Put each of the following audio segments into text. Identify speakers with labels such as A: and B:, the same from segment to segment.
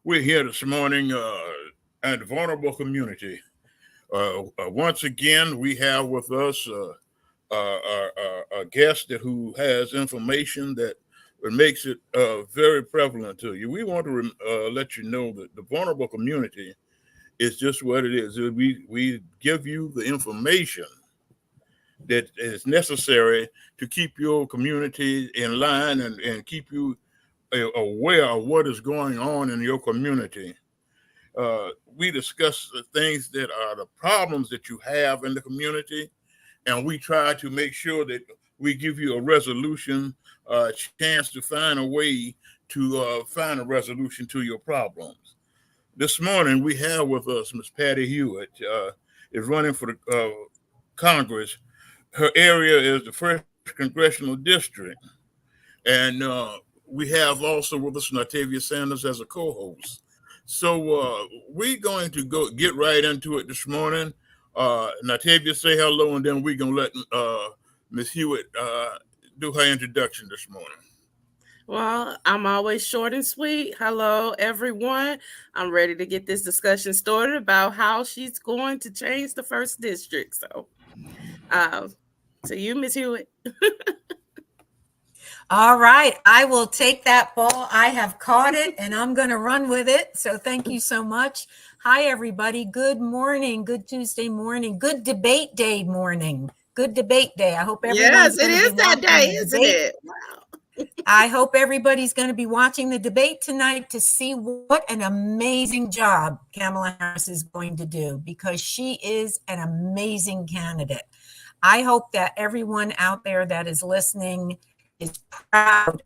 A: We're here this morning at the vulnerable community. Once again, we have with us a guest who has information that makes it very prevalent to you. We want to let you know that the vulnerable community is just what it is. We give you the information that is necessary to keep your community in line and keep you aware of what is going on in your community. We discuss the things that are the problems that you have in the community, and we try to make sure that we give you a resolution, a chance to find a way to find a resolution to your problems. This morning, we have with us Miss Patti Hewitt, is running for the Congress. Her area is the first congressional district, and we have also with us Natavia Sanders as a co-host. So we're going to go get right into it this morning. Natavia, say hello, and then we're gonna let Miss Hewitt do her introduction this morning.
B: Well, I'm always short and sweet. Hello, everyone. I'm ready to get this discussion started about how she's going to change the first district. So, uh, to you, Miss Hewitt.
C: All right, I will take that ball. I have caught it and I'm going to run with it. So thank you so much. Hi, everybody. Good morning. Good Tuesday morning. Good debate day morning. Good debate day. I hope everyone's
B: Yes, it is that day, isn't it? Wow.
C: I hope everybody's going to be watching the debate tonight to see what an amazing job Kamala Harris is going to do, because she is an amazing candidate. I hope that everyone out there that is listening is proud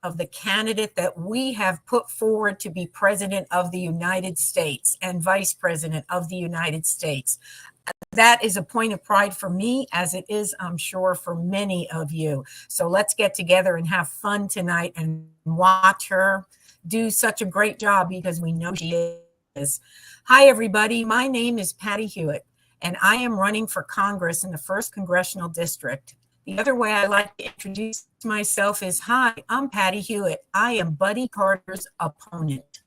C: of the candidate that we have put forward to be president of the United States and vice president of the United States. That is a point of pride for me, as it is, I'm sure, for many of you. So let's get together and have fun tonight and watch her do such a great job, because we know she is. Hi, everybody. My name is Patti Hewitt, and I am running for Congress in the 1st Congressional District. The other way I like to introduce myself is, hi, I'm Patti Hewitt. I am Buddy Carter's opponent.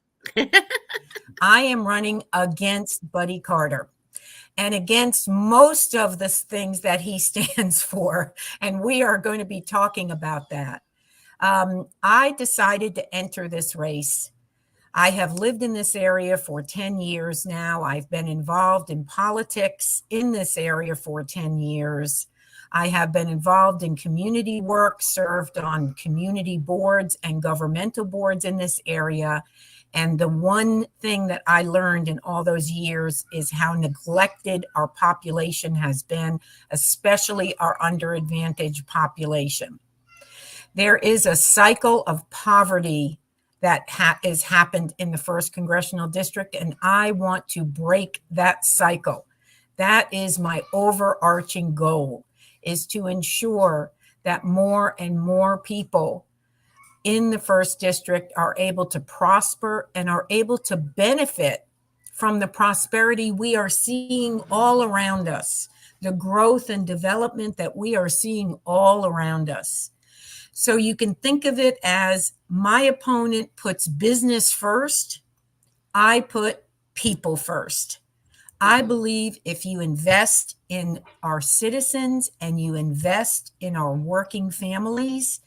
C: I am running against Buddy Carter and against most of the things that he stands for. And we are going to be talking about that. I decided to enter this race. I have lived in this area for 10 years now. I've been involved in politics in this area for 10 years. I have been involved in community work, served on community boards and governmental boards in this area. And the one thing that I learned in all those years is how neglected our population has been, especially our underadvantaged population. There is a cycle of poverty that has happened in the 1st Congressional District, and I want to break that cycle. That is my overarching goal, is to ensure that more and more people in the 1st District are able to prosper and are able to benefit from the prosperity we are seeing all around us, the growth and development that we are seeing all around us. So you can think of it as, my opponent puts business first, I put people first. I believe if you invest in our citizens and you invest in our working families,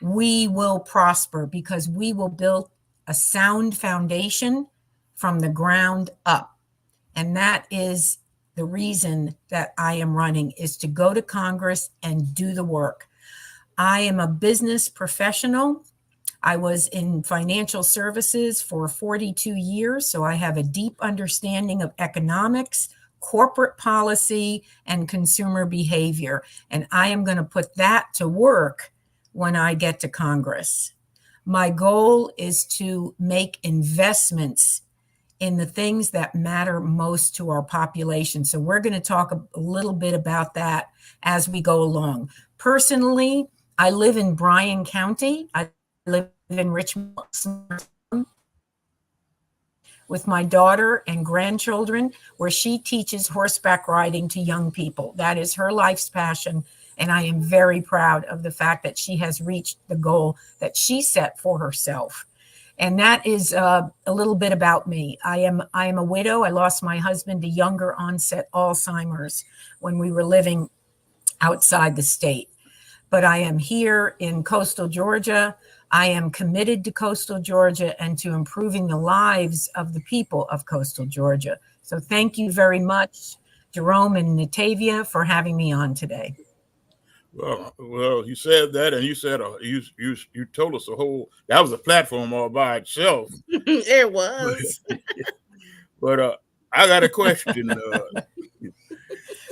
C: we will prosper, because we will build a sound foundation from the ground up. And that is the reason that I am running, is to go to Congress and do the work. I am a business professional. I was in financial services for 42 years, so I have a deep understanding of economics, corporate policy, and consumer behavior. And I am going to put that to work when I get to Congress. My goal is to make investments in the things that matter most to our population. So we're going to talk a little bit about that as we go along. Personally, I live in Bryan County. I live in Richmond with my daughter and grandchildren, where she teaches horseback riding to young people. That is her life's passion. And I am very proud of the fact that she has reached the goal that she set for herself. And that is a little bit about me. I am a widow. I lost my husband to younger onset Alzheimer's when we were living outside the state. But I am here in coastal Georgia. I am committed to coastal Georgia and to improving the lives of the people of coastal Georgia. So thank you very much, Jerome and Natavia, for having me on today.
A: Well, you said that, and you said you told us that was a platform all by itself.
B: It was.
A: But I got a question.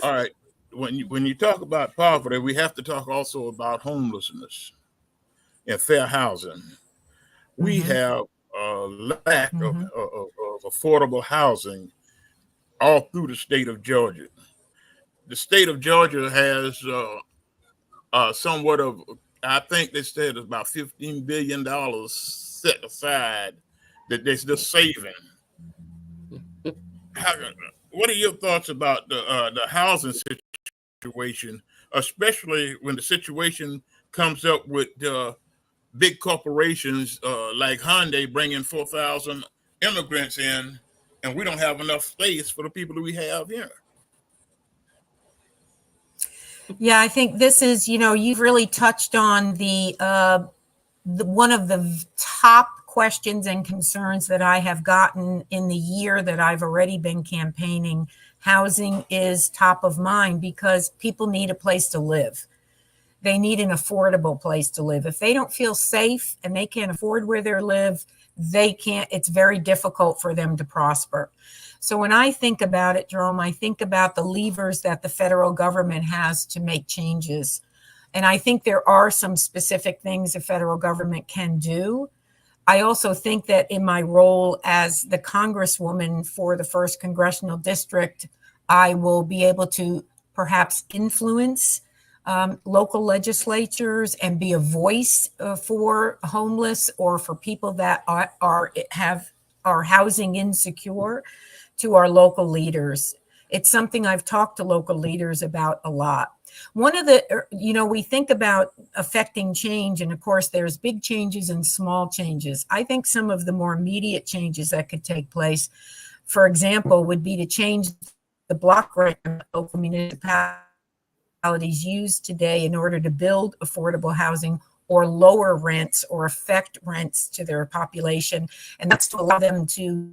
A: All right, when you talk about poverty, we have to talk also about homelessness and fair housing. We have a lack of affordable housing all through the state of Georgia. The state of Georgia has somewhat of, I think they said it's about $15 billion set aside that they're just saving. What are your thoughts about the housing situation, especially when the situation comes up with big corporations like Hyundai bringing 4,000 immigrants in, and we don't have enough space for the people that we have here?
C: Yeah, I think this is, you've really touched on the one of the top questions and concerns that I have gotten in the year that I've already been campaigning. Housing is top of mind because people need a place to live. They need an affordable place to live. If they don't feel safe and they can't afford where they live, it's very difficult for them to prosper. So when I think about it, Jerome, I think about the levers that the federal government has to make changes. And I think there are some specific things the federal government can do. I also think that in my role as the Congresswoman for the 1st Congressional District, I will be able to perhaps influence local legislatures and be a voice for homeless or for people that are housing insecure to our local leaders. It's something I've talked to local leaders about a lot. One of the, we think about affecting change, and of course there's big changes and small changes. I think some of the more immediate changes that could take place, for example, would be to change the block grant local municipalities use today in order to build affordable housing or lower rents or affect rents to their population. And that's to allow them to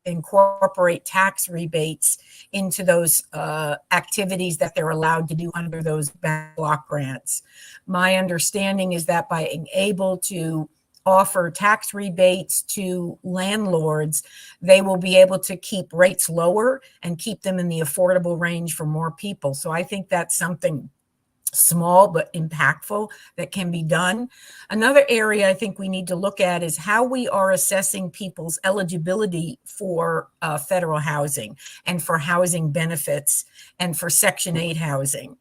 C: incorporate tax rebates into those activities that they're allowed to do under those block grants. My understanding is that by being able to offer tax rebates to landlords, they will be able to keep rates lower and keep them in the affordable range for more people. So I think that's something small but impactful that can be done. Another area I think we need to look at is how we are assessing people's eligibility for federal housing and for housing benefits and for Section 8 housing.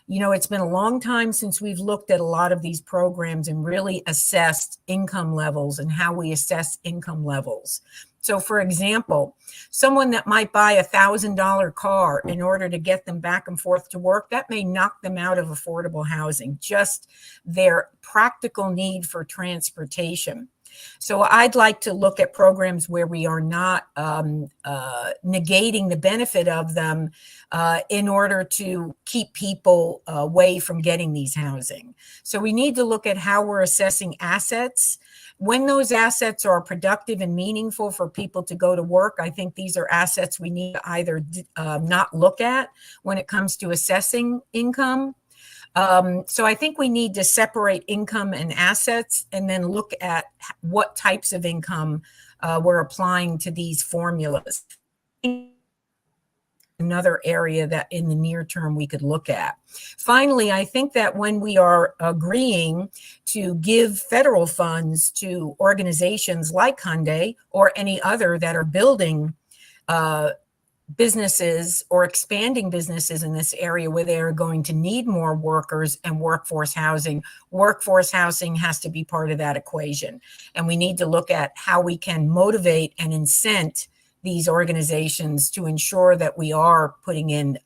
C: It's been a long time since we've looked at a lot of these programs and really assessed income levels and how we assess income levels. So, for example, someone that might buy a $1,000 car in order to get them back and forth to work, that may knock them out of affordable housing, just their practical need for transportation. So I'd like to look at programs where we are not negating the benefit of them in order to keep people away from getting these housing. So we need to look at how we're assessing assets. When those assets are productive and meaningful for people to go to work, I think these are assets we need to either not look at when it comes to assessing income. So I think we need to separate income and assets and then look at what types of income we're applying to these formulas. Another area that in the near term we could look at. Finally, I think that when we are agreeing to give federal funds to organizations like Hyundai or any other that are building businesses or expanding businesses in this area where they are going to need more workers and workforce housing has to be part of that equation. And we need to look at how we can motivate and incent these organizations to ensure that we are putting in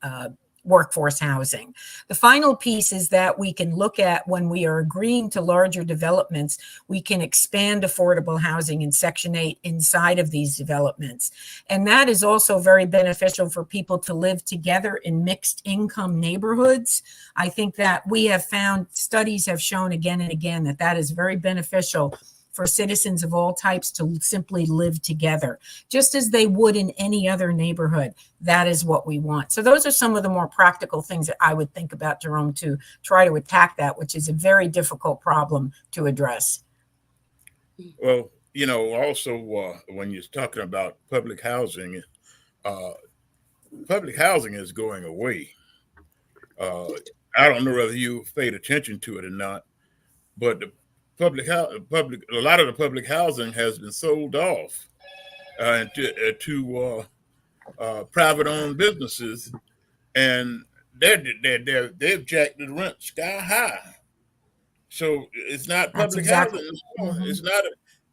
C: workforce housing. The final piece is that we can look at when we are agreeing to larger developments, we can expand affordable housing in Section 8 inside of these developments. And that is also very beneficial for people to live together in mixed income neighborhoods. I think that we have found, studies have shown again and again that that is very beneficial for citizens of all types to simply live together, just as they would in any other neighborhood. That is what we want. So those are some of the more practical things that I would think about, Jerome, to try to attack that, which is a very difficult problem to address.
A: Well, also when you're talking about public housing is going away. I don't know whether you paid attention to it or not, but the a lot of the public housing has been sold off to private-owned businesses, and they've jacked the rent sky high. So it's not
C: That's
A: public
C: exactly.
A: housing.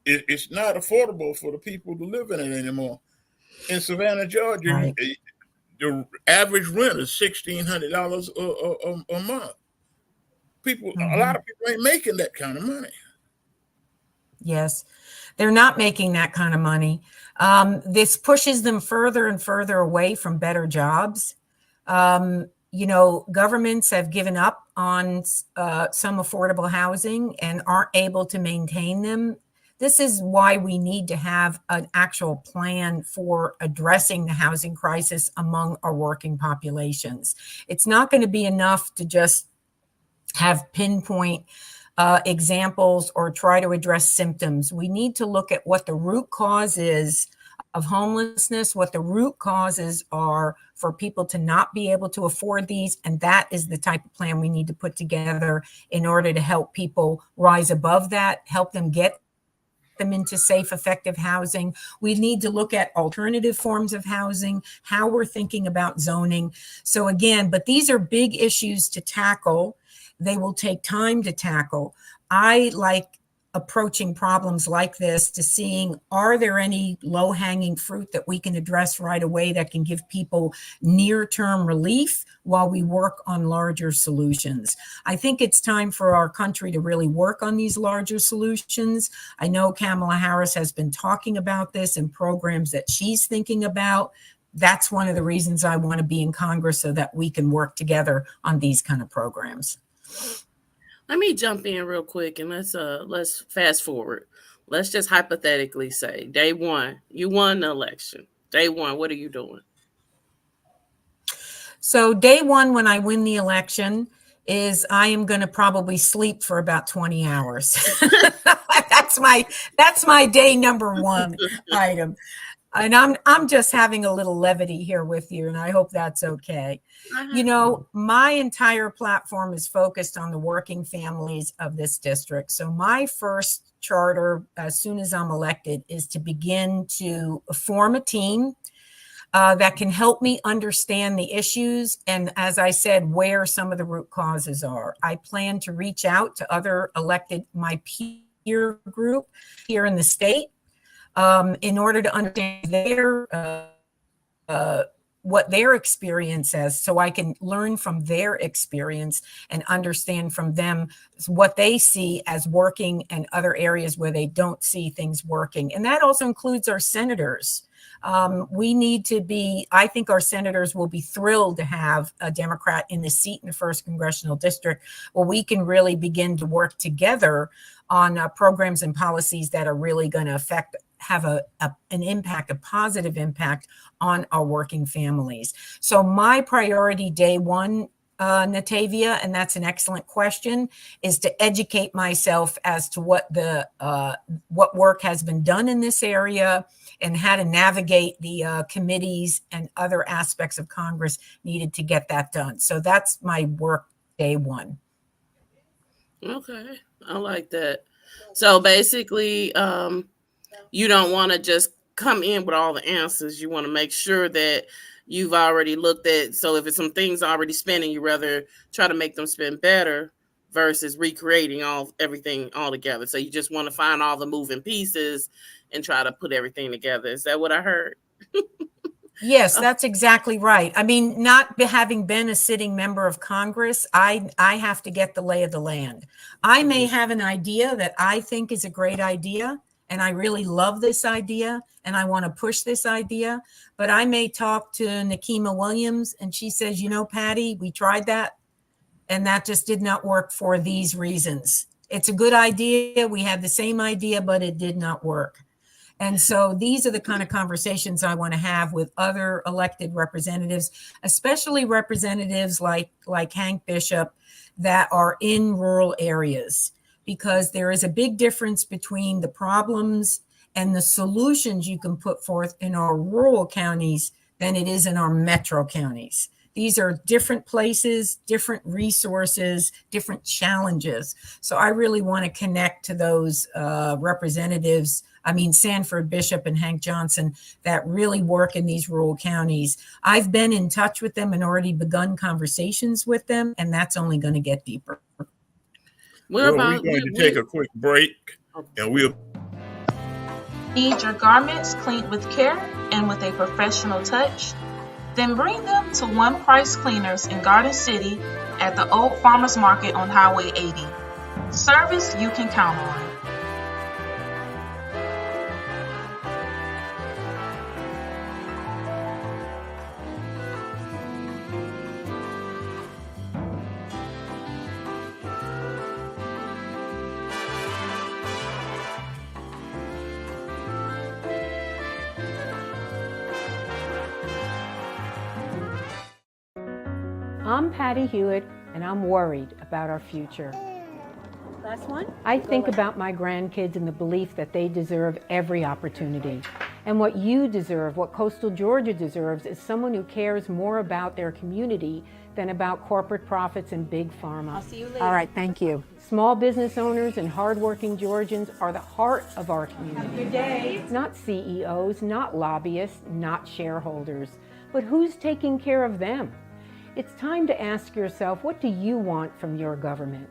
A: It's not affordable for the people to live in it anymore. In Savannah, Georgia,
C: Right.
A: the average rent is $1,600 a month. A lot of people ain't making that kind of money.
C: Yes, they're not making that kind of money. This pushes them further and further away from better jobs. Governments have given up on some affordable housing and aren't able to maintain them. This is why we need to have an actual plan for addressing the housing crisis among our working populations. It's not going to be enough to just have pinpoint examples or try to address symptoms. We need to look at what the root cause is of homelessness, what the root causes are for people to not be able to afford these. And that is the type of plan we need to put together in order to help people rise above that, help them get them into safe, effective housing. We need to look at alternative forms of housing, how we're thinking about zoning. So again, but these are big issues to tackle. They will take time to tackle. I like approaching problems like this to seeing, are there any low-hanging fruit that we can address right away that can give people near-term relief while we work on larger solutions? I think it's time for our country to really work on these larger solutions. I know Kamala Harris has been talking about this in programs that she's thinking about. That's one of the reasons I want to be in Congress, so that we can work together on these kind of programs.
B: Let me jump in real quick and let's fast forward. Let's just hypothetically say day one, you won the election. Day one, what are you doing?
C: So day one, when I win the election, is I am going to probably sleep for about 20 hours. That's my day number one item. And I'm just having a little levity here with you, and I hope that's okay. My entire platform is focused on the working families of this district. So my first charter, as soon as I'm elected, is to begin to form a team that can help me understand the issues and, as I said, where some of the root causes are. I plan to reach out to other my peer group here in the state, in order to understand what their experience is, so I can learn from their experience and understand from them what they see as working and other areas where they don't see things working. And that also includes our senators. I think our senators will be thrilled to have a Democrat in the seat in the 1st Congressional District, where we can really begin to work together on programs and policies that are really going to have an impact, a positive impact on our working families. So my priority day one, Natavia, and that's an excellent question, is to educate myself as to what work has been done in this area and how to navigate the committees and other aspects of Congress needed to get that done. So that's my work day one.
B: Okay, I like that. So basically, you don't want to just come in with all the answers. You want to make sure that you've already looked at. So if it's some things already spinning, you rather try to make them spin better versus recreating everything all together. So you just want to find all the moving pieces and try to put everything together. Is that what I heard?
C: Yes, that's exactly right. I mean, not having been a sitting member of Congress, I have to get the lay of the land. I may have an idea that I think is a great idea, and I really love this idea, and I want to push this idea, but I may talk to Nikema Williams, and she says, you know, Patty, we tried that, and that just did not work for these reasons. It's a good idea. We had the same idea, but it did not work. And so these are the kind of conversations I want to have with other elected representatives, especially representatives like Hank Bishop that are in rural areas, because there is a big difference between the problems and the solutions you can put forth in our rural counties than it is in our metro counties. These are different places, different resources, different challenges. So I really want to connect to those representatives. I mean, Sanford Bishop and Hank Johnson that really work in these rural counties. I've been in touch with them and already begun conversations with them, and that's only going to get deeper.
A: We're going to take a quick break, and we'll
D: need your garments cleaned with care and with a professional touch. Then bring them to One Price Cleaners in Garden City at the Old Farmers Market on Highway 80. Service you can count on.
E: I'm Patti Hewitt, and I'm worried about our future.
F: Last one.
E: I think about my grandkids and the belief that they deserve every opportunity. And what you deserve, what coastal Georgia deserves, is someone who cares more about their community than about corporate profits and big pharma.
F: I'll see you later.
E: All right, thank you. Small business owners and hardworking Georgians are the heart of our community.
F: Good day.
E: Not CEOs, not lobbyists, not shareholders. But who's taking care of them? It's time to ask yourself, what do you want from your government?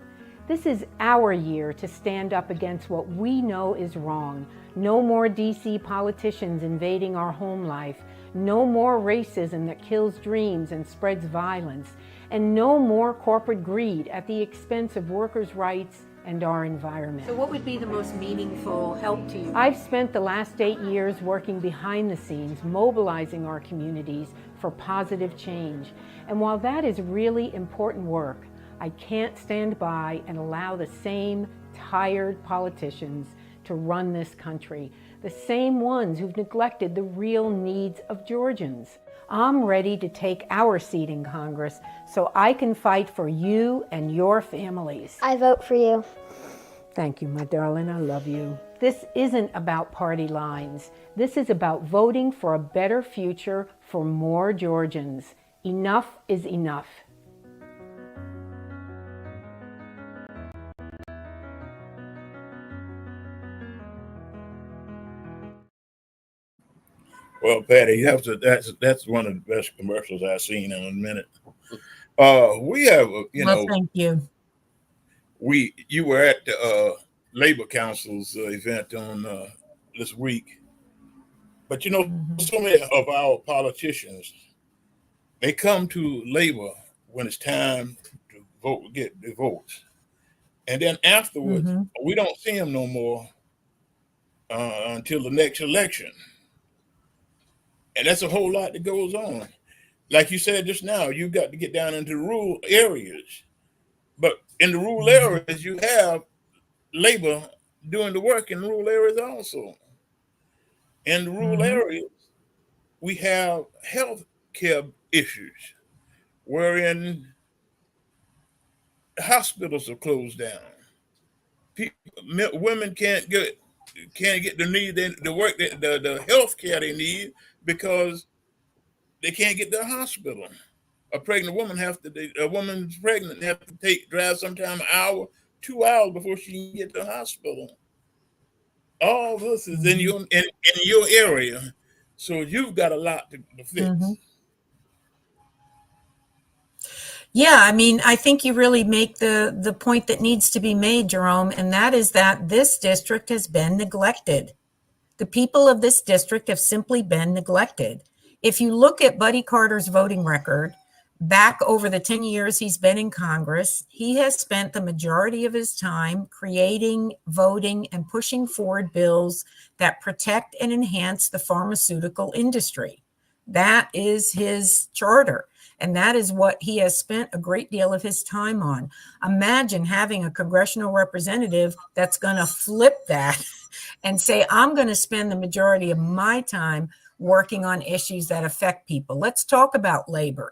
E: This is our year to stand up against what we know is wrong. No more DC politicians invading our home life. No more racism that kills dreams and spreads violence. And no more corporate greed at the expense of workers' rights and our environment.
F: So what would be the most meaningful help to you?
E: I've spent the last 8 years working behind the scenes, mobilizing our communities for positive change. And while that is really important work, I can't stand by and allow the same tired politicians to run this country, the same ones who've neglected the real needs of Georgians. I'm ready to take our seat in Congress so I can fight for you and your families.
G: I vote for you.
E: Thank you, my darling. I love you. This isn't about party lines. This is about voting for a better future for more Georgians. Enough is enough.
A: Well, Patty, that's one of the best commercials I've seen in a minute. We have,
C: Thank you.
A: You were at the Labor Council's event on this week, but so many of our politicians, they come to Labor when it's time to vote, get the votes, and then afterwards we don't see them no more until the next election. And that's a whole lot that goes on. Like you said just now, you got to get down into rural areas. But in the rural areas, you have labor doing the work in rural areas also. In the rural areas, we have health care issues wherein hospitals are closed down. Women can't get the work, the health care they need because they can't get to the hospital. A pregnant woman woman's pregnant have to drive sometime an hour, 2 hours before she can get to the hospital. All this is in your area, so you've got a lot to fix.
C: Yeah, I mean, I think you really make the point that needs to be made, Jerome, and that is that this district has been neglected. The people of this district have simply been neglected. If you look at Buddy Carter's voting record, back over the 10 years he's been in Congress, he has spent the majority of his time creating, voting, and pushing forward bills that protect and enhance the pharmaceutical industry. That is his charter. And that is what he has spent a great deal of his time on. Imagine having a congressional representative that's going to flip that and say, I'm going to spend the majority of my time working on issues that affect people. Let's talk about labor.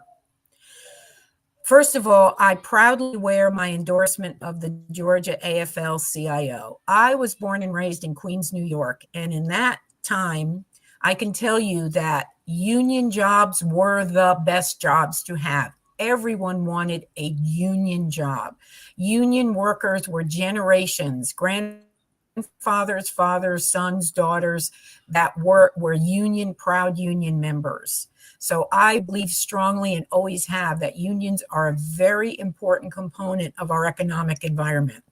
C: First of all, I proudly wear my endorsement of the Georgia AFL-CIO. I was born and raised in Queens, New York. And in that time, I can tell you that union jobs were the best jobs to have. Everyone wanted a union job. Union workers were generations, grandfathers, fathers, sons, daughters that were union, proud union members. So I believe strongly and always have that unions are a very important component of our economic environment.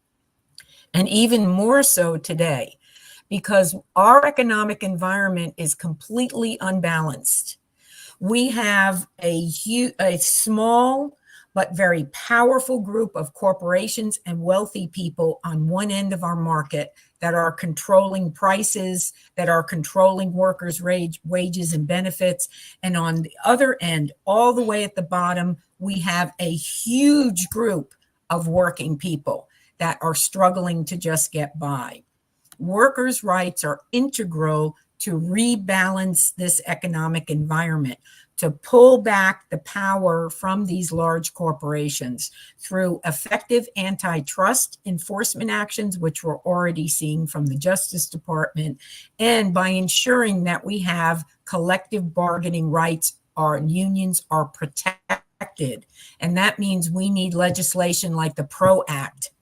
C: And even more so today, because our economic environment is completely unbalanced. We have a small but very powerful group of corporations and wealthy people on one end of our market that are controlling prices, that are controlling workers' wages and benefits. And on the other end, all the way at the bottom, we have a huge group of working people that are struggling to just get by. Workers' rights are integral to rebalance this economic environment, to pull back the power from these large corporations through effective antitrust enforcement actions, which we're already seeing from the Justice Department, and by ensuring that we have collective bargaining rights, our unions are protected. And that means we need legislation like the PRO Act.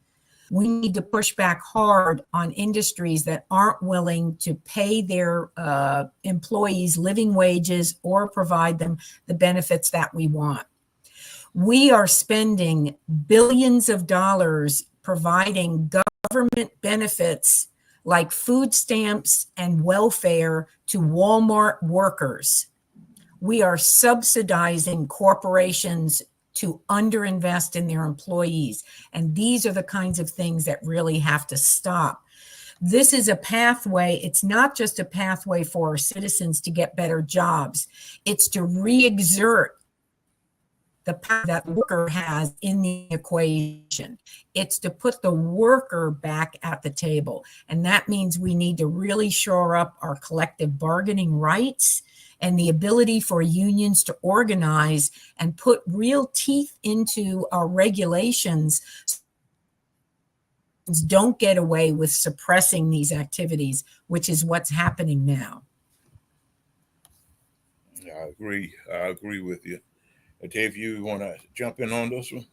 C: We need to push back hard on industries that aren't willing to pay their employees living wages or provide them the benefits that we want. We are spending billions of dollars providing government benefits like food stamps and welfare to Walmart workers. We are subsidizing corporations to underinvest in their employees. And these are the kinds of things that really have to stop. This is a pathway. It's not just a pathway for our citizens to get better jobs. It's to re-exert the power that the worker has in the equation. It's to put the worker back at the table. And that means we need to really shore up our collective bargaining rights and the ability for unions to organize and put real teeth into our regulations. Don't get away with suppressing these activities, which is what's happening now.
A: I agree. I agree with you. Dave, you want to jump in on this one?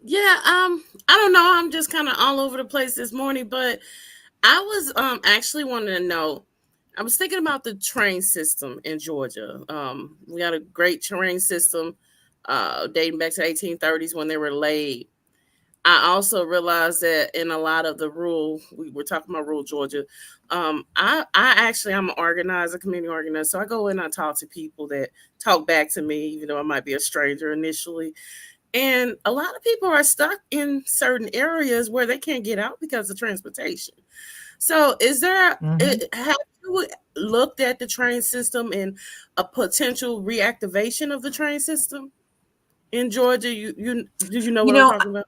B: Yeah, I don't know. I'm just kind of all over the place this morning, but I was actually wanting to know. I was thinking about the train system in Georgia. We got a great train system dating back to the 1830s when they were laid. I also realized that in a lot of the rural, we were talking about rural Georgia. I'm an organizer, community organizer. So I go in and I talk to people that talk back to me, even though I might be a stranger initially. And a lot of people are stuck in certain areas where they can't get out because of transportation. So is there, have you looked at the train system and a potential reactivation of the train system in Georgia? Did you know what I'm talking about?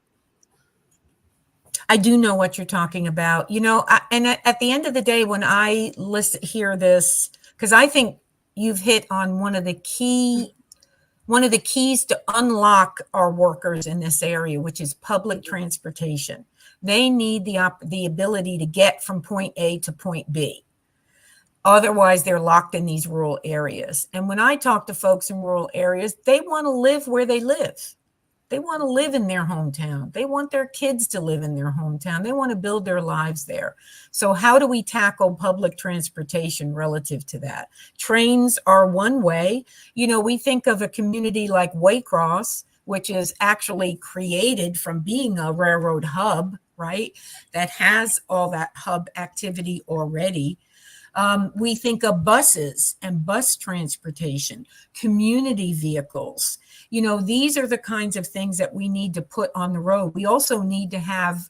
C: I do know what you're talking about. And at the end of the day, when I hear this, because I think you've hit on one of the keys to unlock our workers in this area, which is public transportation. They need the ability to get from point A to point B. Otherwise, they're locked in these rural areas. And when I talk to folks in rural areas, they want to live where they live. They want to live in their hometown. They want their kids to live in their hometown. They want to build their lives there. So how do we tackle public transportation relative to that? Trains are one way. We think of a community like Waycross, which is actually created from being a railroad hub, right? That has all that hub activity already. We think of buses and bus transportation, community vehicles. These are the kinds of things that we need to put on the road. We also need to have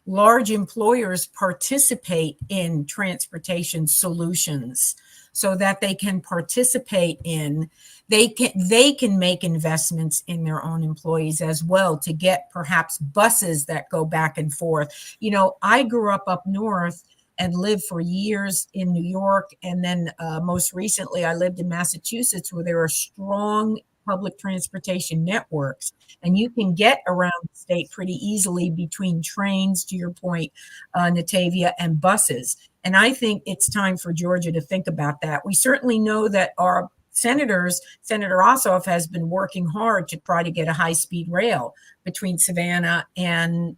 C: large employers participate in transportation solutions so that they can participate in, they can make investments in their own employees as well to get perhaps buses that go back and forth. I grew up north and lived for years in New York. And then most recently, I lived in Massachusetts, where there are strong public transportation networks. And you can get around the state pretty easily between trains, to your point, Natavia, and buses. And I think it's time for Georgia to think about that. We certainly know that our Senator Ossoff has been working hard to try to get a high-speed rail between Savannah and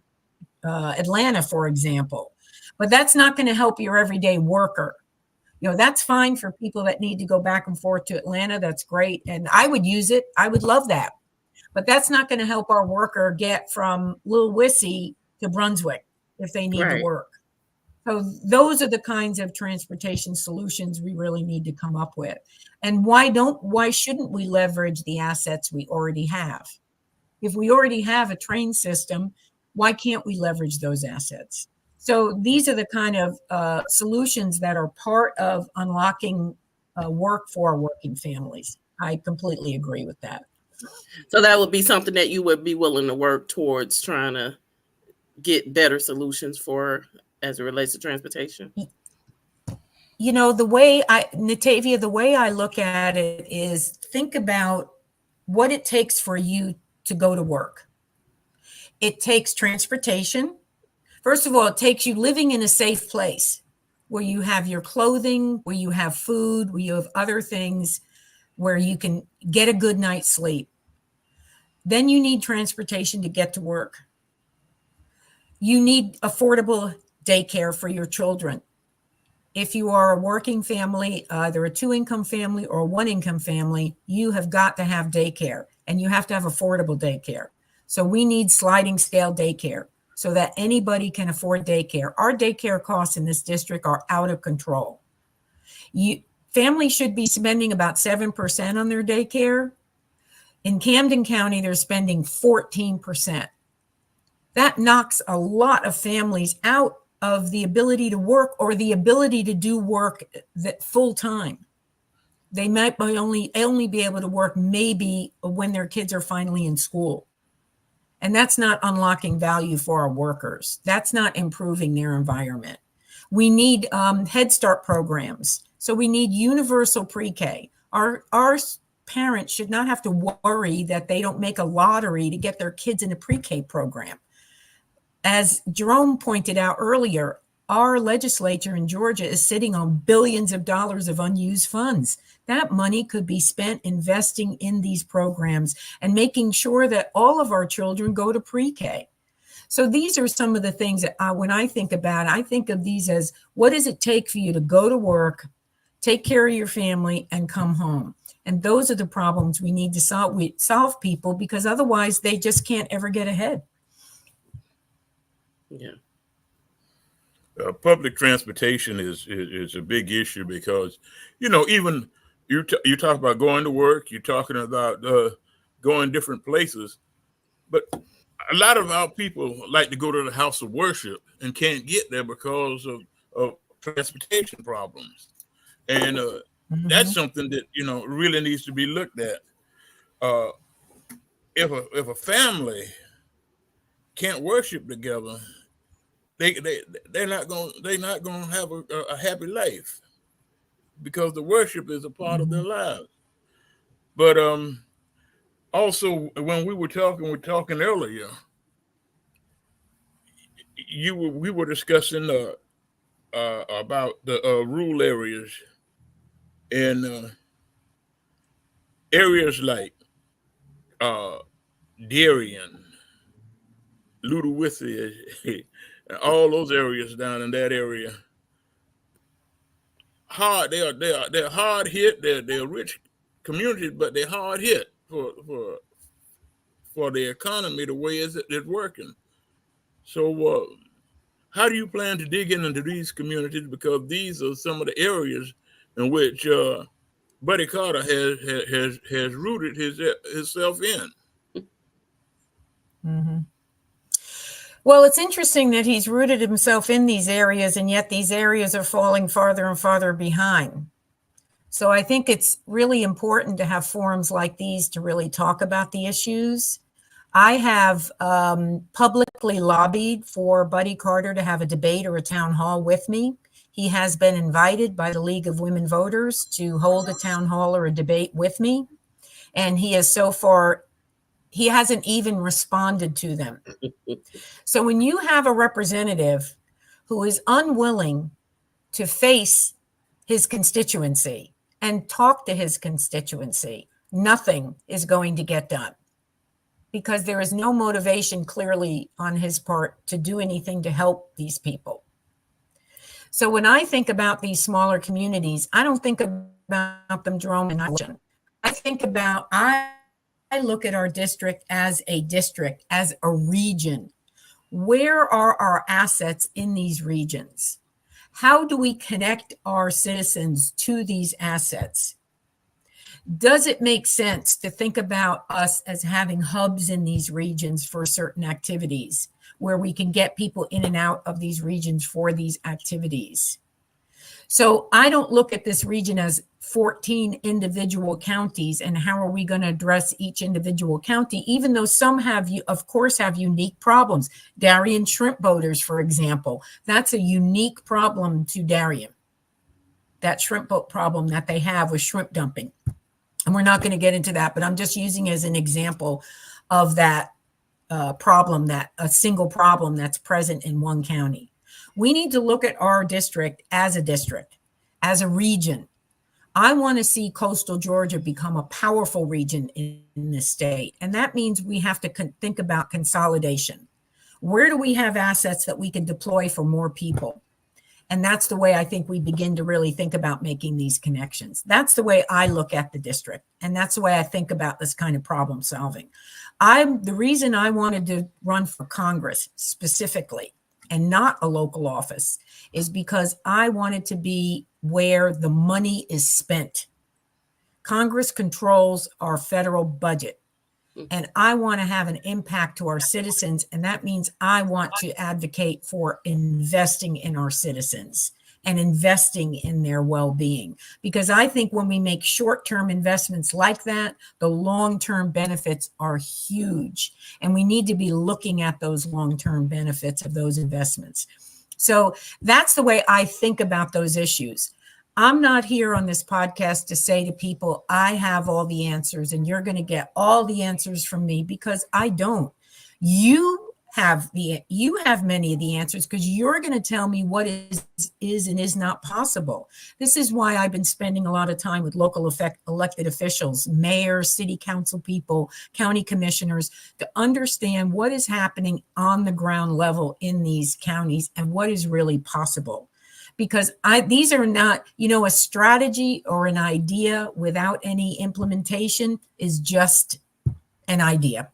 C: Atlanta, for example. But that's not going to help your everyday worker. That's fine for people that need to go back and forth to Atlanta. That's great. And I would use it. I would love that. But that's not going to help our worker get from Little Wissy to Brunswick if they need to work. So those are the kinds of transportation solutions we really need to come up with. And why shouldn't we leverage the assets we already have? If we already have a train system, why can't we leverage those assets? So these are the kind of solutions that are part of unlocking work for working families. I completely agree with that.
B: So that would be something that you would be willing to work towards, trying to get better solutions for as it relates to transportation?
C: Natavia, the way I look at it is, think about what it takes for you to go to work. It takes transportation. First of all, it takes you living in a safe place where you have your clothing, where you have food, where you have other things, where you can get a good night's sleep. Then you need transportation to get to work. You need affordable daycare for your children. If you are a working family, either a 2-income family or a 1-income family, you have got to have daycare, and you have to have affordable daycare. So we need sliding scale daycare so that anybody can afford daycare. Our daycare costs in this district are out of control. Families should be spending about 7% on their daycare. In Camden County, they're spending 14%. That knocks a lot of families out of the ability to work, or the ability to do work that full time. They might only be able to work maybe when their kids are finally in school. And that's not unlocking value for our workers. That's not improving their environment. We need Head Start programs. So we need universal pre-K. Our parents should not have to worry that they don't make a lottery to get their kids in a pre-K program. As Jerome pointed out earlier, our legislature in Georgia is sitting on billions of dollars of unused funds. That money could be spent investing in these programs and making sure that all of our children go to pre-K. So these are some of the things that when I think about it, I think of these as, what does it take for you to go to work, take care of your family, and come home? And those are the problems we need to solve. We solve people, because otherwise they just can't ever get ahead.
B: Yeah.
A: Public transportation is a big issue because, even you talk about going to work, you're talking about going different places, but a lot of our people like to go to the house of worship and can't get there because of transportation problems. And that's something that, really needs to be looked at. If a family can't worship together, they're not gonna have a happy life, because the worship is a part of their lives. But also, when we were talking earlier, we were discussing about the rural areas, and areas like Darien, Ludowici, and all those areas down in that area. They're hard hit. They're rich communities, but they're hard hit for the economy, the way it's working. So how do you plan to dig into these communities? Because these are some of the areas in which Buddy Carter has rooted himself in.
C: Mm-hmm. Well, it's interesting that he's rooted himself in these areas, and yet these areas are falling farther and farther behind. So I think it's really important to have forums like these to really talk about the issues. I have publicly lobbied for Buddy Carter to have a debate or a town hall with me. He has been invited by the League of Women Voters to hold a town hall or a debate with me. And he has so far, he hasn't even responded to them. So when you have a representative who is unwilling to face his constituency and talk to his constituency, nothing is going to get done, because there is no motivation clearly on his part to do anything to help these people. So when I think about these smaller communities, I don't think about them, Jerome, and I think about, I look at our district, as a region. Where are our assets in these regions? How do we connect our citizens to these assets? Does it make sense to think about us as having hubs in these regions for certain activities, where we can get people in and out of these regions for these activities? So I don't look at this region as 14 individual counties and how are we going to address each individual county, even though some have, of course, have unique problems. Darien shrimp boaters, for example, that's a unique problem to Darien, that shrimp boat problem that they have with shrimp dumping. And we're not going to get into that, but I'm just using as an example of that problem, that a single problem that's present in one county. We need to look at our district, as a region. I want to see coastal Georgia become a powerful region in this state. And that means we have to think about consolidation. Where do we have assets that we can deploy for more people? And that's the way I think we begin to really think about making these connections. That's the way I look at the district. And that's the way I think about this kind of problem solving. The reason I wanted to run for Congress specifically, and not a local office, is because I wanted to be where the money is spent. Congress controls our federal budget, and I want to have an impact to our citizens. And that means I want to advocate for investing in our citizens and investing in their well-being. Because I think when we make short-term investments like that, the long-term benefits are huge. And we need to be looking at those long-term benefits of those investments. So that's the way I think about those issues. I'm not here on this podcast to say to people, I have all the answers and you're going to get all the answers from me, because I don't. You have many of the answers, because you're going to tell me what is and is not possible. This is why I've been spending a lot of time with local elected officials, mayors, city council people, county commissioners, to understand what is happening on the ground level in these counties and what is really possible. Because these are not, a strategy or an idea without any implementation is just an idea.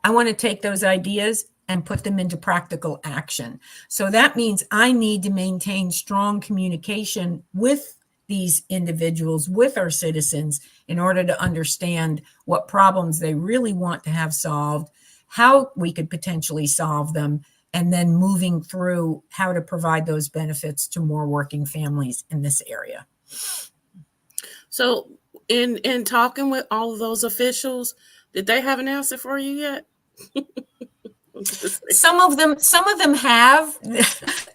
C: I want to take those ideas and put them into practical action. So that means I need to maintain strong communication with these individuals, with our citizens, in order to understand what problems they really want to have solved, how we could potentially solve them, and then moving through how to provide those benefits to more working families in this area.
B: So in talking with all of those officials, did they have an answer for you yet?
C: Some of them have.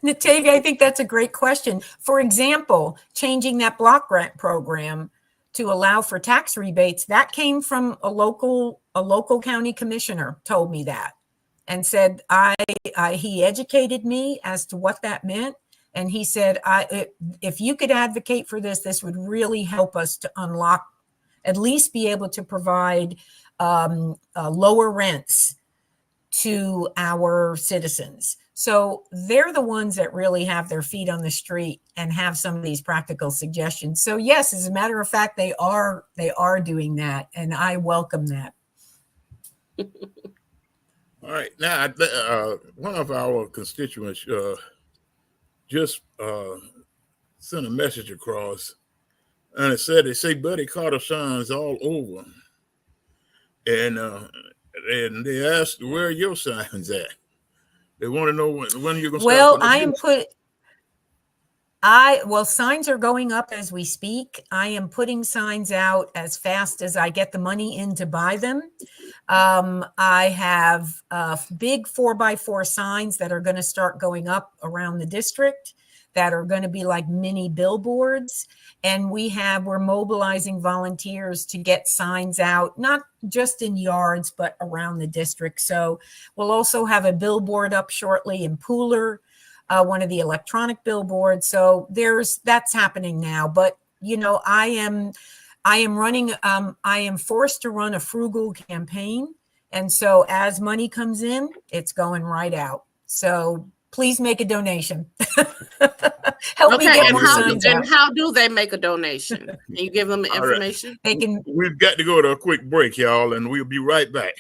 C: Natavia, I think that's a great question. For example, changing that block grant program to allow for tax rebates, that came from a local county commissioner told me that, and said he educated me as to what that meant. And he said, if you could advocate for this, this would really help us to unlock, at least be able to provide lower rents to our citizens. So they're the ones that really have their feet on the street and have some of these practical suggestions. So yes, as a matter of fact, they are doing that, and I welcome that.
A: All right. Now, one of our constituents just sent a message across, and it said they say Buddy Carter signs all over, and they asked where are your signs at. They want to know when you're gonna start.
C: Well, signs are going up as we speak. I am putting signs out as fast as I get the money in to buy them. I have big 4x4 signs that are going to start going up around the district that are going to be like mini billboards. And we're mobilizing volunteers to get signs out, not just in yards, but around the district. So we'll also have a billboard up shortly in Pooler, one of the electronic billboards. So that's happening now. But, I am forced to run a frugal campaign. And so as money comes in, it's going right out. So please make a donation. Help me get more signs out.
B: And how do they make a donation? Can you give them the information?
C: They can.
A: We've got to go to a quick break, y'all, and we'll be right back.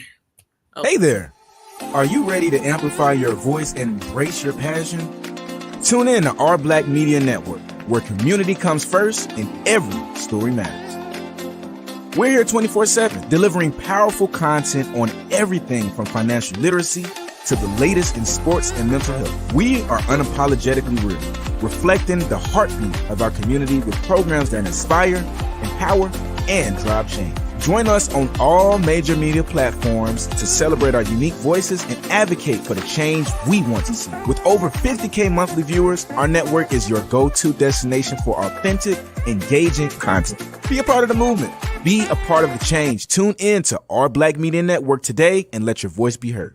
G: Okay. Hey there. Are you ready to amplify your voice and embrace your passion? Tune in to Our Black Media Network, where community comes first and every story matters. We're here 24/7, delivering powerful content on everything from financial literacy to the latest in sports and mental health. We are unapologetically real, reflecting the heartbeat of our community with programs that inspire, empower, and drive change. Join us on all major media platforms to celebrate our unique voices and advocate for the change we want to see. With over 50K monthly viewers, our network is your go-to destination for authentic, engaging content. Be a part of the movement. Be a part of the change. Tune in to Our Black Media Network today and let your voice be heard.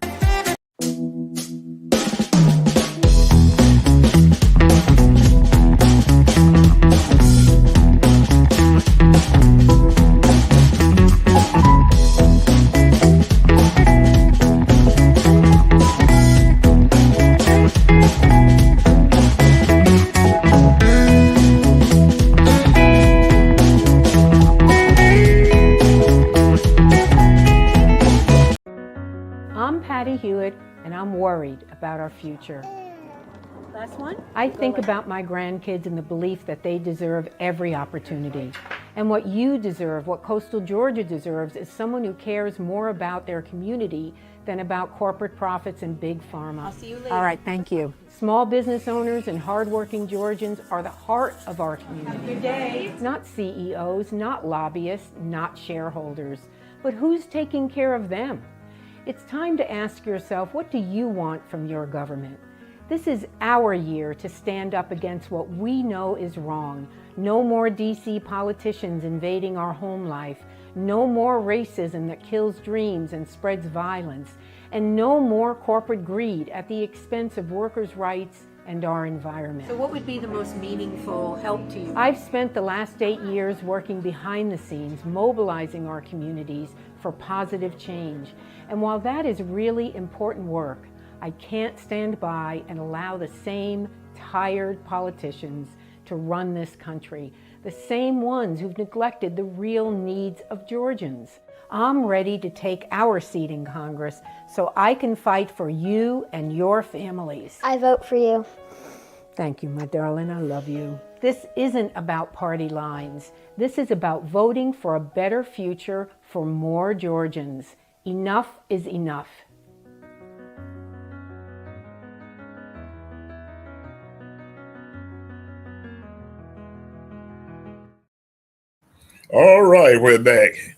E: I'm Patti Hewitt, and I'm worried about our future.
F: Last one?
E: I think about my grandkids and the belief that they deserve every opportunity. And what you deserve, what coastal Georgia deserves, is someone who cares more about their community than about corporate profits and big pharma.
F: I'll see you later.
E: All right, thank you. Small business owners and hardworking Georgians are the heart of our community.
F: Have a good day.
E: Not CEOs, not lobbyists, not shareholders, but who's taking care of them? It's time to ask yourself, what do you want from your government? This is our year to stand up against what we know is wrong. No more DC politicians invading our home life. No more racism that kills dreams and spreads violence. And no more corporate greed at the expense of workers' rights and our environment.
F: So what would be the most meaningful help to you?
E: I've spent the last 8 years working behind the scenes, mobilizing our communities for positive change. And while that is really important work, I can't stand by and allow the same tired politicians to run this country, the same ones who've neglected the real needs of Georgians. I'm ready to take our seat in Congress so I can fight for you and your families.
H: I vote for you.
E: Thank you, my darling. I love you. This isn't about party lines. This is about voting for a better future for more Georgians. Enough is enough.
A: All right, we're back.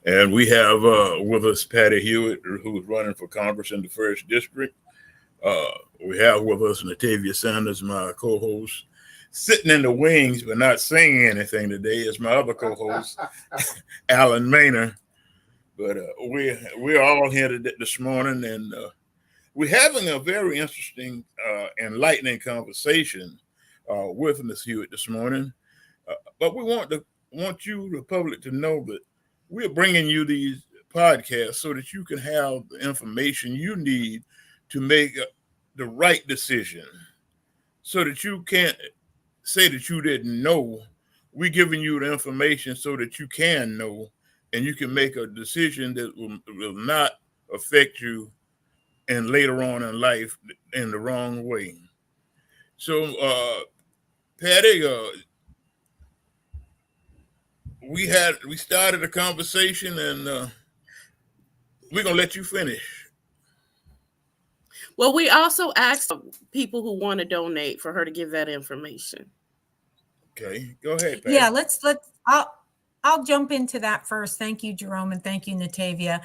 A: And we have with us Patti Hewitt, who's running for Congress in the 1st District. We have with us Natavia Sanders, my co-host, sitting in the wings but not saying anything today is my other co-host, Alan Maynor. But we're all here this morning, and we're having a very interesting, enlightening conversation with Ms. Hewitt this morning. But we want you, the public, to know that we're bringing you these podcasts so that you can have the information you need to make the right decision, so that you can't say that you didn't know. We're giving you the information so that you can know, and you can make a decision that will not affect you and later on in life in the wrong way. So, Patty, we started a conversation, and we're gonna let you finish.
B: Well, we also asked people who want to donate for her to give that information.
A: Okay, go ahead, Patty.
C: Yeah, I'll jump into that first. Thank you, Jerome, and thank you, Natavia.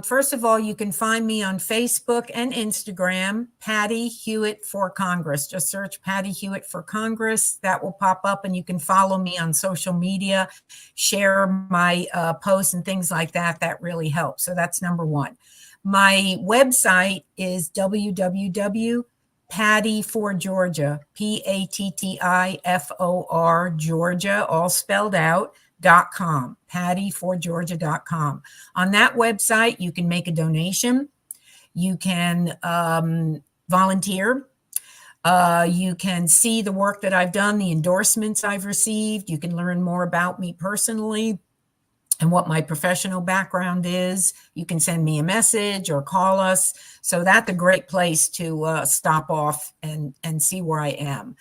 C: First of all, you can find me on Facebook and Instagram, Patti Hewitt for Congress. Just search Patti Hewitt for Congress. That will pop up, and you can follow me on social media, share my posts and things like that. That really helps. So that's number one. My website is Patti for Georgia, PATTIFOR Georgia, all spelled out, .com, pattiforgeorgia.com. On that website, you can make a donation. You can volunteer. You can see the work that I've done, the endorsements I've received. You can learn more about me personally and what my professional background is. You can send me a message or call us. So that's a great place to stop off and see where I am.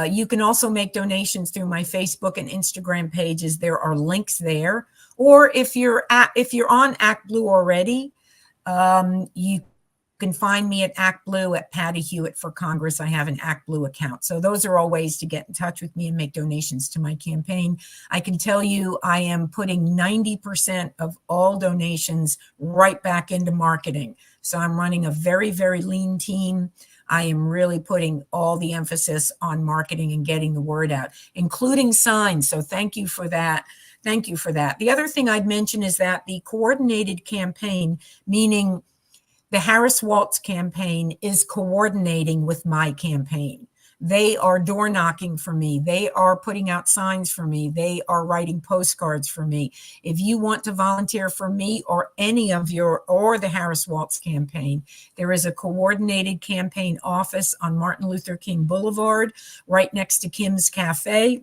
C: You can also make donations through my Facebook and Instagram pages. There are links there. Or if you're on Act Blue already, you can find me at Act Blue at Patti Hewitt for Congress. I have an Act Blue account. So those are all ways to get in touch with me and make donations to my campaign. I can tell you I am putting 90% of all donations right back into marketing. So I'm running a very, very lean team. I am really putting all the emphasis on marketing and getting the word out, including signs. So thank you for that. Thank you for that. The other thing I'd mention is that the coordinated campaign, meaning the Harris Waltz campaign, is coordinating with my campaign. They are door knocking for me. They are putting out signs for me. They are writing postcards for me. If you want to volunteer for me or any of or the Harris Waltz campaign, there is a coordinated campaign office on Martin Luther King Boulevard, right next to Kim's Cafe.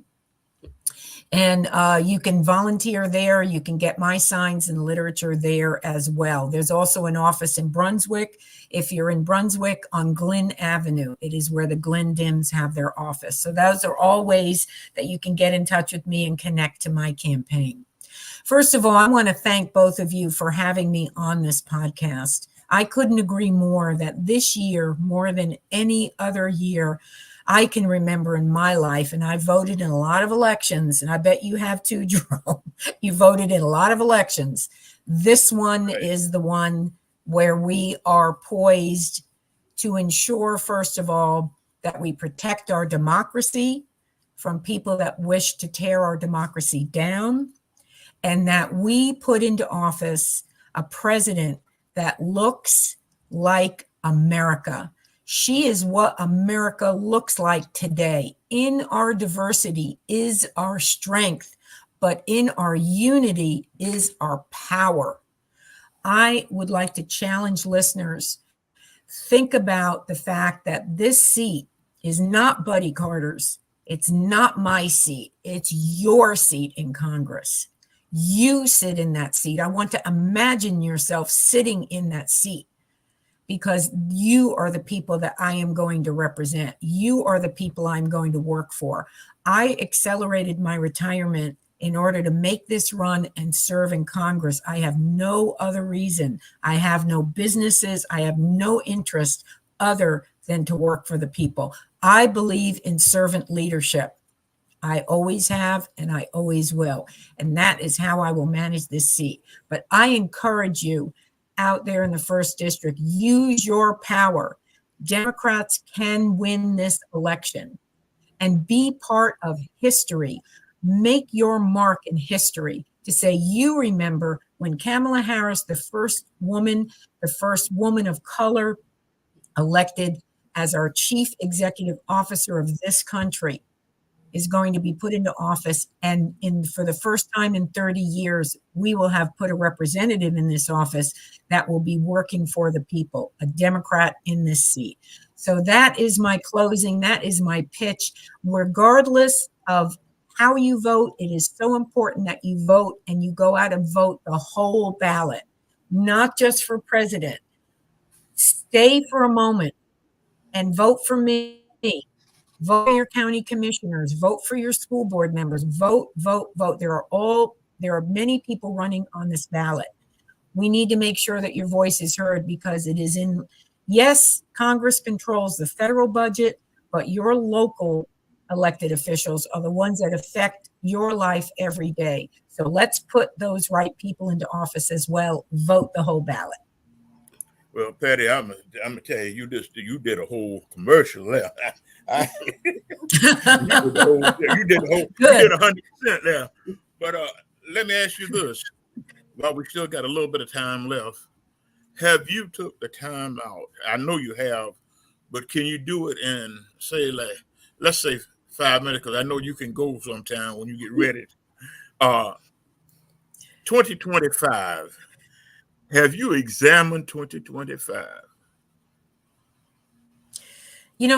C: And you can volunteer there. You can get my signs and literature there as well. There's also an office in Brunswick. If you're in Brunswick, on Glen Avenue, it is where the Glen Dims have their office. So those are all ways that you can get in touch with me and connect to my campaign. First of all, I want to thank both of you for having me on this podcast. I couldn't agree more that this year, more than any other year I can remember in my life, and I voted in a lot of elections, and I bet you have too, Jerome. You voted in a lot of elections. This one is the one where we are poised to ensure, first of all, that we protect our democracy from people that wish to tear our democracy down, and that we put into office a president that looks like America. She is what America looks like today. In our diversity is our strength, but in our unity is our power. I would like to challenge listeners. Think about the fact that this seat is not Buddy Carter's. It's not my seat. It's your seat in Congress. You sit in that seat. I want to imagine yourself sitting in that seat, because you are the people that I am going to represent. You are the people I'm going to work for. I accelerated my retirement in order to make this run and serve in Congress. I have no other reason. I have no businesses. I have no interest other than to work for the people. I believe in servant leadership. I always have, and I always will. And that is how I will manage this seat. But I encourage you out there in the first district, use your power. Democrats can win this election and be part of history. Make your mark in history to say, you remember when Kamala Harris, the first woman of color elected as our chief executive officer of this country, is going to be put into office. And for the first time in 30 years, we will have put a representative in this office that will be working for the people, a Democrat in this seat. So that is my closing. That is my pitch. Regardless of how you vote, it is so important that you vote and you go out and vote the whole ballot, not just for president. stay for a moment and vote for me. Vote for your county commissioners, vote for your school board members, vote, vote, vote. There are many people running on this ballot. We need to make sure that your voice is heard because it is in, yes, Congress controls the federal budget, but your local elected officials are the ones that affect your life every day. So let's put those right people into office as well. Vote the whole ballot.
A: Well, Patty, I'm gonna tell you, you did a whole commercial there. You did 100% there. But let me ask you this: while we still got a little bit of time left, have you took the time out? I know you have, but can you do it in let's say 5 minutes? Because I know you can go sometime when you get ready. 2025. Have you examined 2025?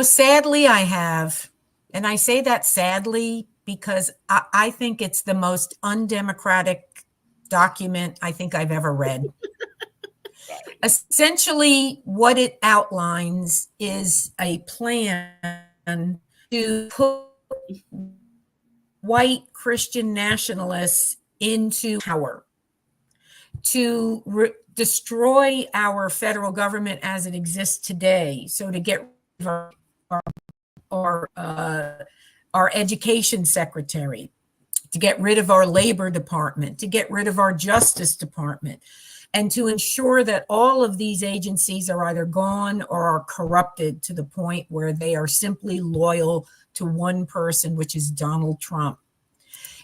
C: Sadly, I have. And I say that sadly because I think it's the most undemocratic document I think I've ever read. Essentially, what it outlines is a plan to put white Christian nationalists into power, to destroy our federal government as it exists today. So to get rid of our education secretary, to get rid of our labor department, to get rid of our justice department, and to ensure that all of these agencies are either gone or are corrupted to the point where they are simply loyal to one person, which is Donald Trump.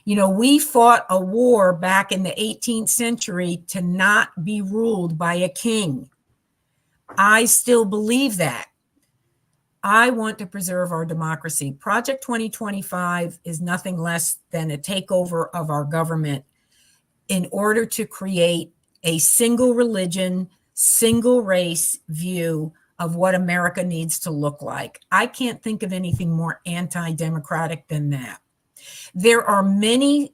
C: We fought a war back in the 18th century to not be ruled by a king. I still believe that. I want to preserve our democracy. Project 2025 is nothing less than a takeover of our government in order to create a single religion, single race view of what America needs to look like. I can't think of anything more anti-democratic than that. There are many,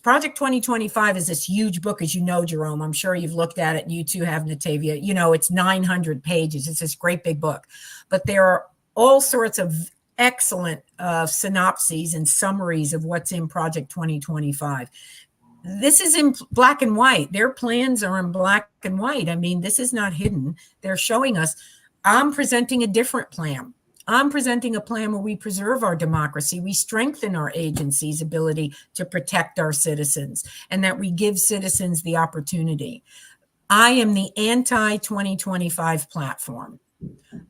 C: Project 2025 is this huge book, as you know, Jerome. I'm sure you've looked at it, and you too have, Natavia. It's 900 pages. It's this great big book. But there are all sorts of excellent synopses and summaries of what's in Project 2025. This is in black and white. Their plans are in black and white. I mean, this is not hidden. They're showing us. I'm presenting a different plan. I'm presenting a plan where we preserve our democracy, we strengthen our agency's ability to protect our citizens, and that we give citizens the opportunity. I am the anti-2025 platform.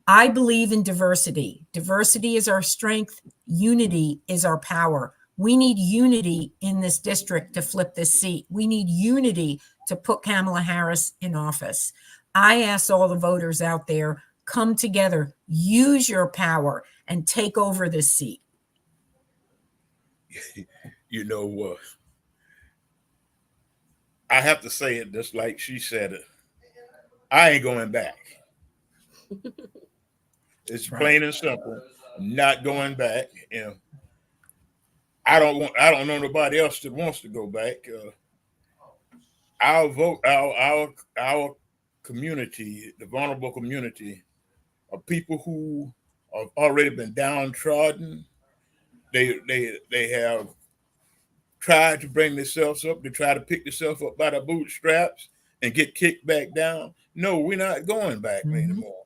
C: I believe in diversity. Diversity is our strength. Unity is our power. We need unity in this district to flip this seat. We need unity to put Kamala Harris in office. I ask all the voters out there, come together, use your power, and take over this seat.
A: I have to say it just like she said it. I ain't going back. It's plain and simple. Not going back. I don't know nobody else that wants to go back. Our vote, our community, the vulnerable community, are people who have already been downtrodden. They have tried to bring themselves up. They try to pick themselves up by the bootstraps and get kicked back down. No, we're not going back anymore.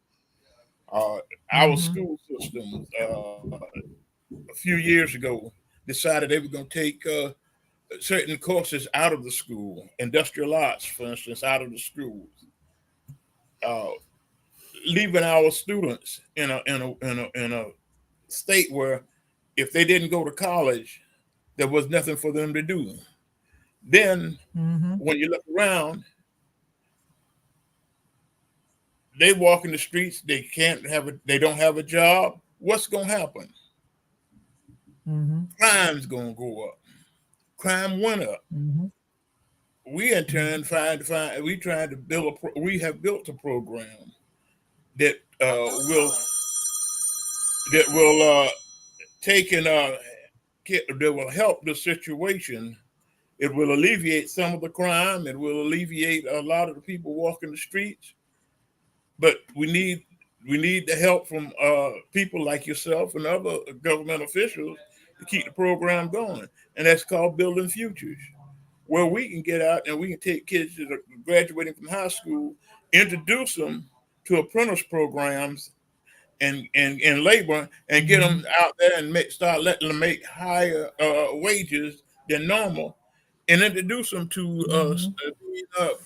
A: Our school system a few years ago decided they were going to take certain courses out of the school, industrial arts, for instance, out of the schools, leaving our students in a state where if they didn't go to college, there was nothing for them to do. Then when you look around, they walk in the streets, they don't have a job. What's going to happen? Crime's going to go up. Crime went up. We in turn we have built a program that will take and that will help the situation. It will alleviate some of the crime. It will alleviate a lot of the people walking the streets. But we need we need the help from people like yourself and other government officials to keep the program going. And that's called Building Futures, where we can get out and we can take kids that are graduating from high school, introduce them to apprentice programs and labor, and get them out there and start letting them make higher wages than normal, and introduce them to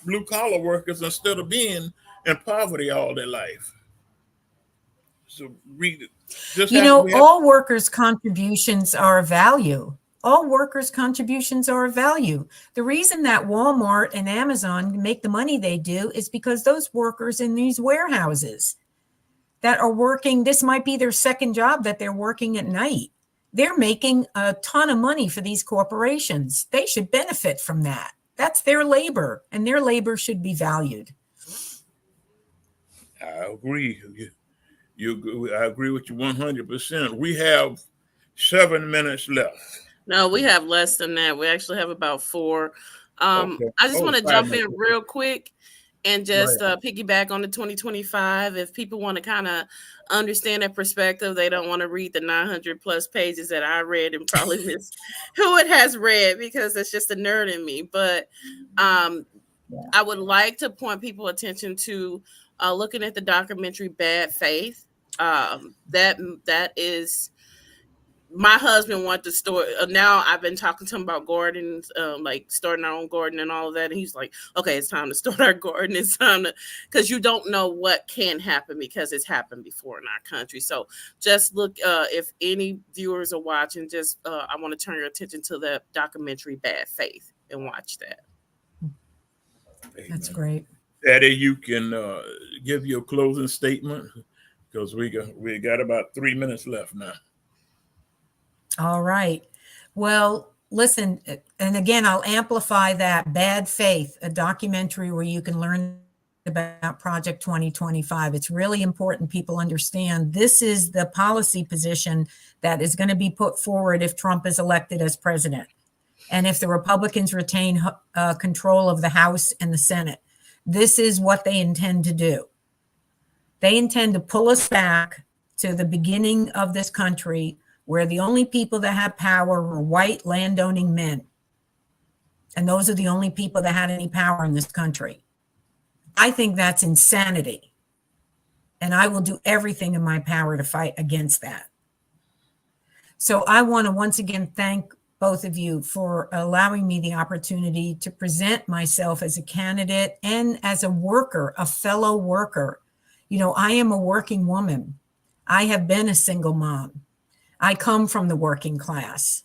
A: blue collar workers instead of being in poverty all their life. So read it.
C: All workers' contributions are of value. All workers' contributions are of value. The reason that Walmart and Amazon make the money they do is because those workers in these warehouses that are working, this might be their second job that they're working at night. They're making a ton of money for these corporations. They should benefit from that. That's their labor, and their labor should be valued.
A: I agree. I agree with you 100%. We have 7 minutes left.
B: No, we have less than that. We actually have about 4.
A: Okay.
B: I just want to
A: 5
B: jump in
A: minutes.
B: real quick and just
A: Right.
B: piggyback on the 2025. If people want to kind of understand that perspective, they don't want to read the 900 plus pages that I read and probably miss who it has read, because it's just a nerd in me. But I would like to point people attention to looking at the documentary Bad Faith. That is, my husband wants to store. Now I've been talking to him about gardens, like starting our own garden and all of that. And he's like, okay, it's time to start our garden. It's time to, because you don't know what can happen because it's happened before in our country. So just look, if any viewers are watching, just I want to turn your attention to the documentary Bad Faith and watch that.
C: That's great.
A: Eddie, you can give your closing statement, because we got about 3 minutes left now.
C: All right. Well, listen, and again, I'll amplify that. Bad Faith, a documentary where you can learn about Project 2025. It's really important people understand this is the policy position that is going to be put forward if Trump is elected as president, and if the Republicans retain control of the House and the Senate. This is what they intend to do. They intend to pull us back to the beginning of this country, where the only people that had power were white landowning men. And those are the only people that had any power in this country. I think that's insanity. And I will do everything in my power to fight against that. So I want to once again thank both of you for allowing me the opportunity to present myself as a candidate and as a worker, a fellow worker. You know, I am a working woman. I have been a single mom. I come from the working class.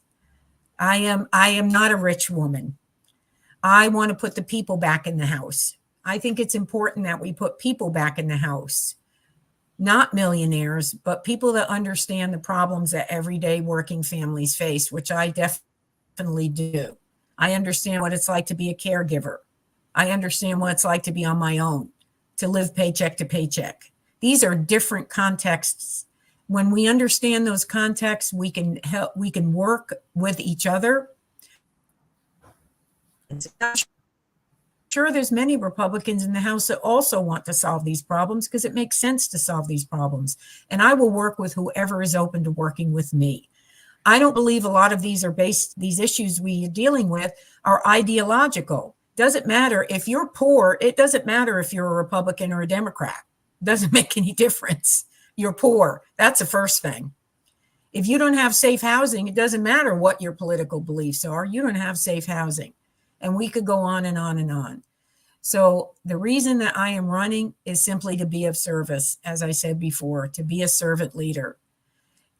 C: I am not a rich woman. I want to put the people back in the house. I think it's important that we put people back in the house, not millionaires, but people that understand the problems that everyday working families face, which I definitely do. I understand what it's like to be a caregiver. I understand what it's like to be on my own, to live paycheck to paycheck. These are different contexts. When we understand those contexts, we can help, we can work with each other. Sure, there's many Republicans in the House that also want to solve these problems because it makes sense to solve these problems. And I will work with whoever is open to working with me. I don't believe a lot of these are these issues we are dealing with are ideological. Doesn't matter if you're poor. It doesn't matter if you're a Republican or a Democrat. Doesn't make any difference. You're poor. That's the first thing. If you don't have safe housing, it doesn't matter what your political beliefs are. You don't have safe housing. And we could go on and on and on. So the reason that I am running is simply to be of service, as I said before, to be a servant leader.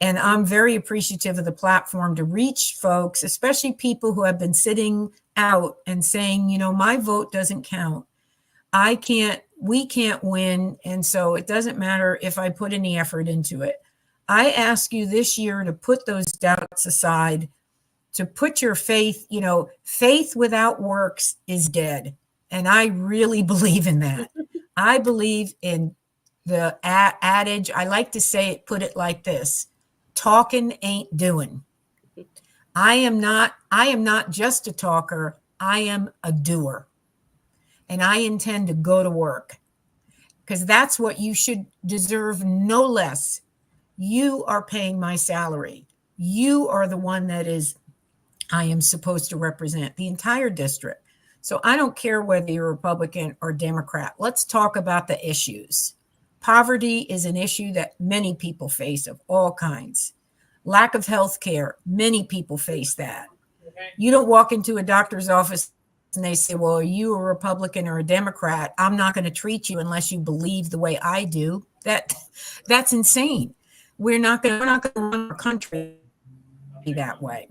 C: And I'm very appreciative of the platform to reach folks, especially people who have been sitting out and saying, you know, my vote doesn't count. We can't win. And so it doesn't matter if I put any effort into it. I ask you this year to put those doubts aside, to put your faith, you know, faith without works is dead. And I really believe in that. I believe in the adage. I like to say it, put it like this: talking ain't doing. I am not just a talker. I am a doer. And I intend to go to work. because that's what you should deserve, no less. You are paying my salary. You are the one that I am supposed to represent the entire district. So I don't care whether you're Republican or Democrat. Let's talk about the issues. Poverty is an issue that many people face, of all kinds. Lack of health care, many people face that. You don't walk into a doctor's office and they say, well, are you a Republican or a Democrat? I'm not going to treat you unless you believe the way I do. That's insane. We're not going to run our country that way.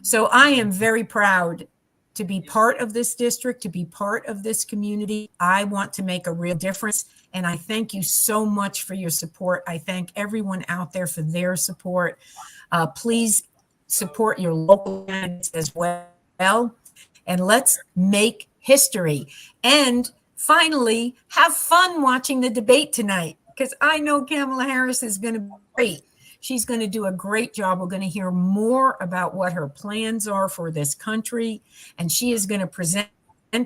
C: So I am very proud to be part of this district, to be part of this community. I want to make a real difference. And I thank you so much for your support. I thank everyone out there for their support. Please support your local candidates as well. And let's make history. And finally, have fun watching the debate tonight, because I know Kamala Harris is going to be great. She's going to do a great job. We're going to hear more about what her plans are for this country. And she is going to present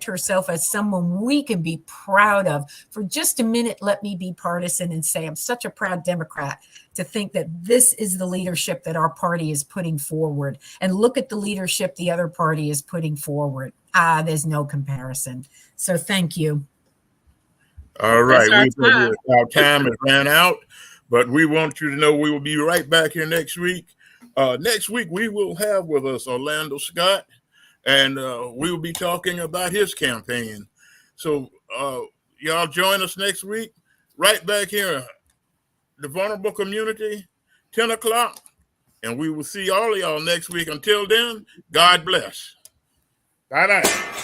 C: herself as someone we can be proud of. For just a minute, let me be partisan and say I'm such a proud Democrat to think that this is the leadership that our party is putting forward. And look at the leadership the other party is putting forward. There's no comparison. So thank you.
A: All right.
B: Our
A: time has ran out, but we want you to know we will be right back here next week. Next week, we will have with us Orlando Scott, and we will be talking about his campaign. So y'all join us next week, right back here, the Vulnerable Community, 10 o'clock, and we will see all of y'all next week. Until then, God bless. Bye-bye.